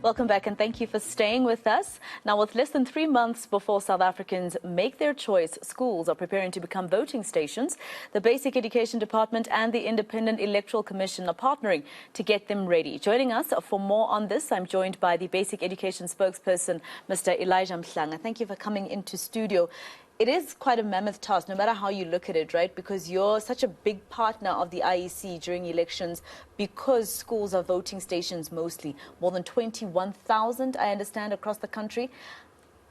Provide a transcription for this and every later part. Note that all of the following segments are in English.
Welcome back and thank you for staying with us. Now, with less than 3 months before South Africans make their choice, schools are preparing to become voting stations. The Basic Education Department and the Independent Electoral Commission are partnering to get them ready. Joining us for more on this, I'm joined by the Basic Education spokesperson, Mr. Mhlanga. Thank you for coming into studio. It is quite a mammoth task, no matter how you look at it, right? Because you're such a big partner of the IEC during elections, because schools are voting stations mostly. More than 21,000, I understand, across the country.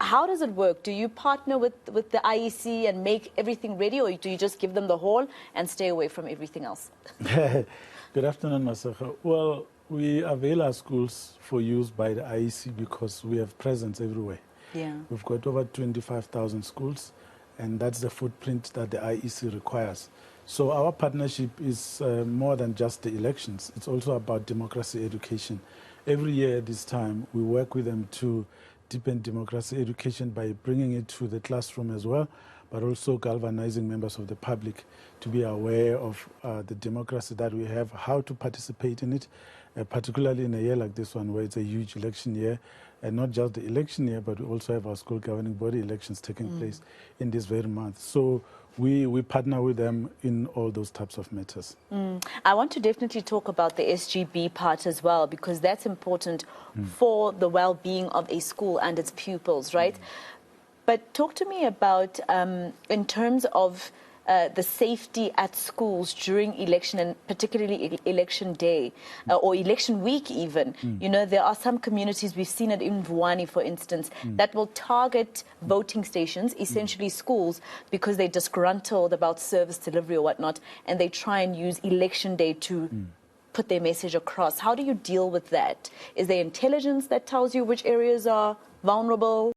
How does it work? Do you partner with the IEC and make everything ready, or do you just give them the whole and stay away from everything else? Good afternoon, Masaka. Well, we avail our schools for use by the IEC because we have presence everywhere. Yeah. We've got over 25,000 schools, and that's the footprint that the IEC requires. So our partnership is more than just the elections. It's also about democracy education. Every year at this time, we work with them to deepen democracy education by bringing it to the classroom as well, but also galvanizing members of the public to be aware of the democracy that we have, how to participate in it, particularly in a year like this one where it's a huge election year, and not just the election year, but we also have our school governing body elections taking place in this very month. So we partner with them in all those types of matters. I want to definitely talk about the SGB part as well, because that's important for the well-being of a school and its pupils, right? But talk to me about, in terms of the safety at schools during election, and particularly election day or election week even. You know, there are some communities, we've seen it in Vuwani, for instance, that will target voting stations, essentially schools, because they're disgruntled about service delivery or whatnot, and they try and use election day to put their message across. How do you deal with that? Is there intelligence that tells you which areas are vulnerable?